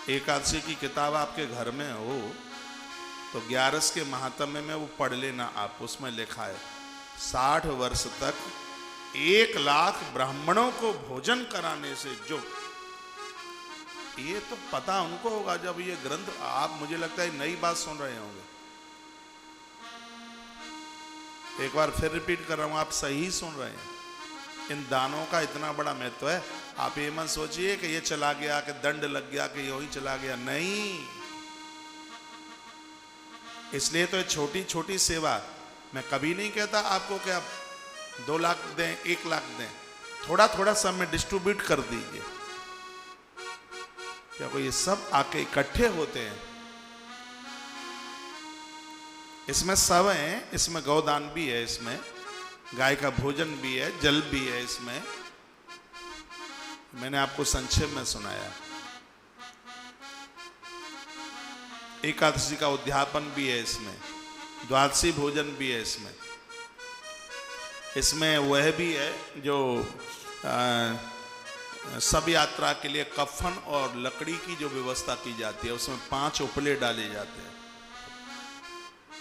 एकादशी की किताब आपके घर में हो तो 11 के महात्म्य में वो पढ़ लेना आप। उसमें लिखा है 60 वर्ष तक 1 लाख ब्राह्मणों को भोजन कराने से जो, ये तो पता उनको होगा जब ये ग्रंथ, आप मुझे लगता है नई बात सुन रहे होंगे। एक बार फिर रिपीट कर रहा हूं, आप सही सुन रहे हैं। इन दानों का इतना बड़ा महत्व है। आप ये मत सोचिए कि ये चला गया, कि दंड लग गया, कि यही चला गया, नहीं। इसलिए तो छोटी छोटी सेवा, मैं कभी नहीं कहता आपको कि आप 2 लाख दें, 1 लाख दें, थोड़ा थोड़ा सब में डिस्ट्रीब्यूट कर दीजिए। क्या कोई ये सब आके इकट्ठे होते हैं? इसमें सब है, इसमें गौदान भी है, इसमें गाय का भोजन भी है, जल भी है इसमें। मैंने आपको संक्षेप में सुनाया। एकादशी का उद्यापन भी है इसमें, द्वादशी भोजन भी है इसमें। इसमें वह भी है जो सब यात्रा के लिए कफन और लकड़ी की जो व्यवस्था की जाती है, उसमें 5 उपले डाले जाते हैं।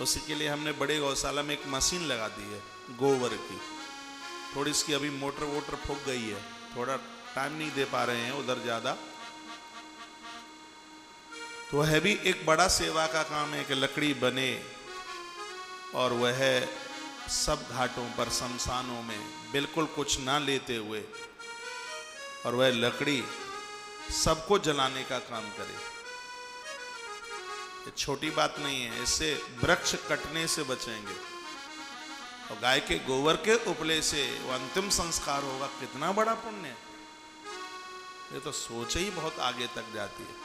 उसी के लिए हमने बड़े गौशाला में एक मशीन लगा दी है गोबर की। थोड़ी इसकी अभी मोटर वोटर फूक गई है, थोड़ा टाइम नहीं दे पा रहे हैं उधर ज़्यादा। तो वह भी एक बड़ा सेवा का काम है कि लकड़ी बने और वह सब घाटों पर, शमशानों में बिल्कुल कुछ ना लेते हुए, और वह लकड़ी सबको जलाने का काम करे। ये छोटी बात नहीं है, इससे वृक्ष कटने से बचेंगे। और गाय के गोबर के उपले से वो अंतिम संस्कार होगा, कितना बड़ा पुण्य है। ये तो सोच ही बहुत आगे तक जाती है।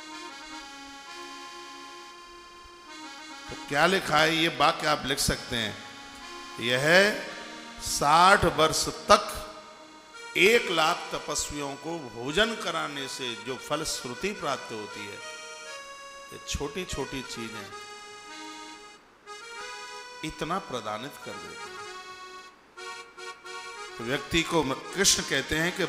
तो क्या लिखा है, ये वाक्य आप लिख सकते हैं। यह 60 वर्ष तक 1 लाख तपस्वियों को भोजन कराने से जो फल श्रुति प्राप्त होती है, ये छोटी छोटी चीजें इतना प्रदानित कर देती है। तो व्यक्ति को, कृष्ण कहते हैं कि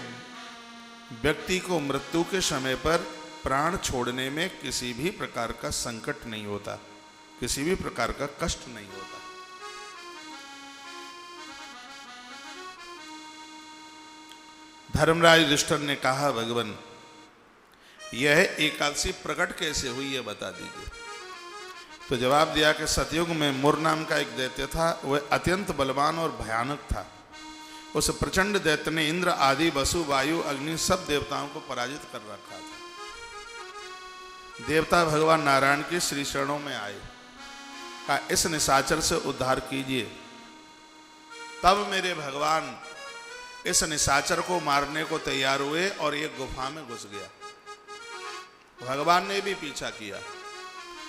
व्यक्ति को मृत्यु के समय पर प्राण छोड़ने में किसी भी प्रकार का संकट नहीं होता, किसी भी प्रकार का कष्ट नहीं होता। धर्मराज युधिष्ठिर ने कहा, भगवान यह एकादशी प्रकट कैसे हुई है बता दीजिए। तो जवाब दिया कि सतयुग में मुर नाम का एक दैत्य था, वह अत्यंत बलवान और भयानक था। उस प्रचंड दैत्य ने इंद्र आदि, वसु, वायु, अग्नि सब देवताओं को पराजित कर रखा था। देवता भगवान नारायण के श्री चरणों में आए, कहा इस निशाचर से उद्धार कीजिए। तब मेरे भगवान इस निशाचर को मारने को तैयार हुए और एक गुफा में घुस गया। भगवान ने भी पीछा किया,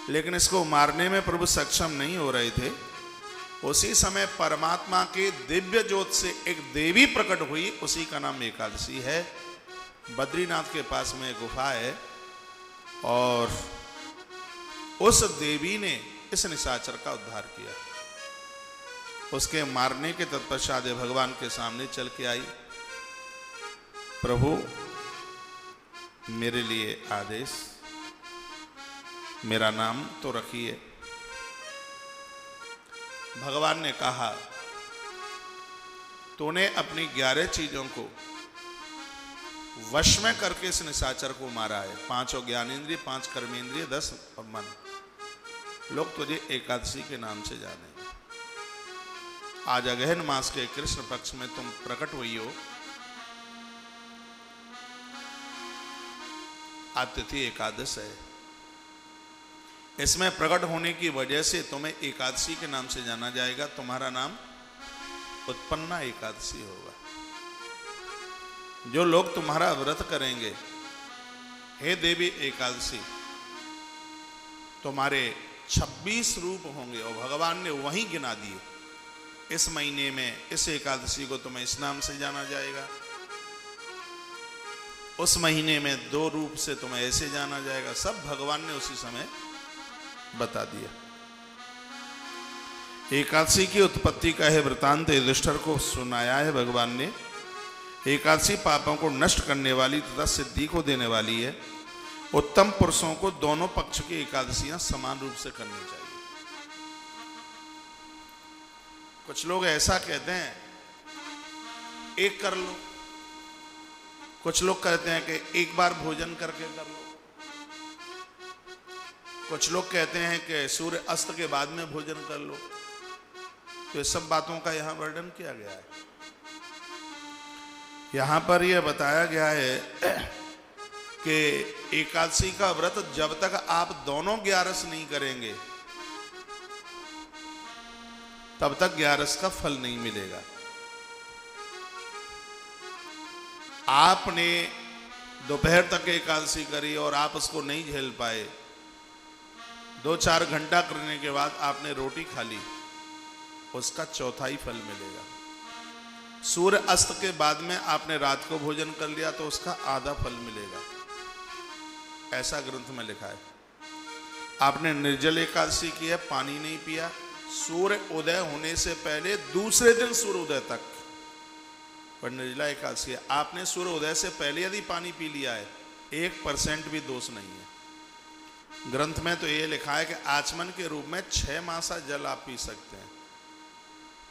लेकिन इसको मारने में प्रभु सक्षम नहीं हो रहे थे। उसी समय परमात्मा के दिव्य ज्योत से एक देवी प्रकट हुई, उसी का नाम एकादशी है। बद्रीनाथ के पास में गुफा है और उस देवी ने इस निशाचर का उद्धार किया। उसके मारने के तत्पश्चात भगवान के सामने चल के आई, प्रभु मेरे लिए आदेश, मेरा नाम तो रखिए। भगवान ने कहा, तूने अपनी 11 चीजों को वश में करके इस निशाचर को मारा है। 5 ज्ञानेंद्रिय, 5 कर्मेंद्रिय, 10 मन। लोग तुझे एकादशी के नाम से जानेंगे। आज अगहन मास के कृष्ण पक्ष में तुम प्रकट हुई हो। आज तिथि एकादश है। इसमें प्रकट होने की वजह से तुम्हें एकादशी के नाम से जाना जाएगा। तुम्हारा नाम उत्पन्ना एकादशी होगा। जो लोग तुम्हारा व्रत करेंगे, हे देवी एकादशी, तुम्हारे 26 रूप होंगे और भगवान ने वहीं गिना दिए। इस महीने में इस एकादशी को तुम्हें इस नाम से जाना जाएगा, उस महीने में 2 रूप से तुम्हें ऐसे जाना जाएगा। सब भगवान ने उसी समय बता दिया। एकादशी की उत्पत्ति का है वृतांत युधिष्ठिर को सुनाया है भगवान ने। एकादशी पापों को नष्ट करने वाली तथा सिद्धि को देने वाली है। उत्तम पुरुषों को दोनों पक्ष की एकादशियां समान रूप से करनी चाहिए। कुछ लोग ऐसा कहते हैं एक कर लो, कुछ लोग कहते हैं कि एक बार भोजन करके कर लो, कुछ लोग कहते हैं कि सूर्य अस्त के बाद में भोजन कर लो। तो ये सब बातों का यहां वर्णन किया गया है। यहां पर यह बताया गया है कि एकादशी का व्रत जब तक आप दोनों ग्यारस नहीं करेंगे तब तक ग्यारस का फल नहीं मिलेगा। आपने दोपहर तक एकादशी करी और आप उसको नहीं झेल पाए, 2-4 घंटा करने के बाद आपने रोटी खा ली, उसका चौथाई फल मिलेगा। सूर्य अस्त के बाद में आपने रात को भोजन कर लिया तो उसका आधा फल मिलेगा। ऐसा ग्रंथ में लिखा है। आपने निर्जल एकादशी की है, पानी नहीं पिया, सूर्य उदय होने से पहले दूसरे दिन सूर्य उदय तक, पर निर्जला एकादशी है, आपने सूर्य उदय से पहले यदि पानी पी लिया है 1% भी दोष नहीं है। ग्रंथ में तो ये लिखा है कि आचमन के रूप में 6 मासा जल आप पी सकते हैं।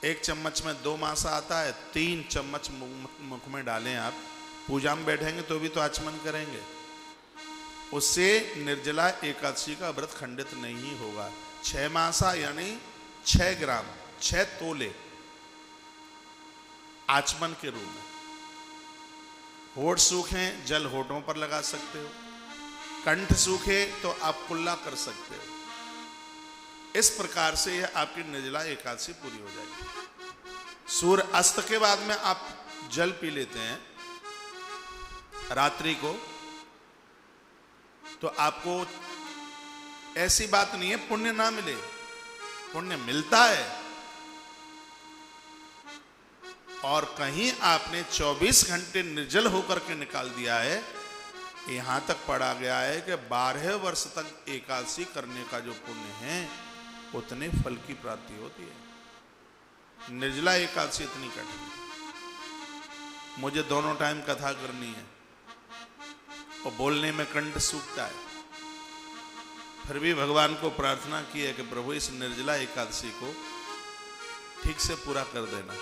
1 चम्मच में 2 मासा आता है, 3 चम्मच मुख में डालें आप, पूजा में बैठेंगे तो भी तो आचमन करेंगे, उससे निर्जला एकादशी का व्रत खंडित नहीं होगा। 6 मासा यानी 6 ग्राम, 6 तोले आचमन के रूप में। होठ सूखे जल होठों पर लगा सकते हो, कंठ सूखे तो आप कुल्ला कर सकते हो। इस प्रकार से यह आपकी निर्जला एकादशी पूरी हो जाएगी। सूर्य अस्त के बाद में आप जल पी लेते हैं रात्रि को, तो आपको ऐसी बात नहीं है पुण्य ना मिले, पुण्य मिलता है। और कहीं आपने 24 घंटे निर्जल होकर के निकाल दिया है, यहां तक पढ़ा गया है कि 12 वर्ष तक एकादशी करने का जो पुण्य है उतने फल की प्राप्ति होती है। निर्जला एकादशी इतनी कठिन है। मुझे दोनों टाइम कथा करनी है और बोलने में कंठ सूखता है, फिर भी भगवान को प्रार्थना की है कि प्रभु इस निर्जला एकादशी को ठीक से पूरा कर देना।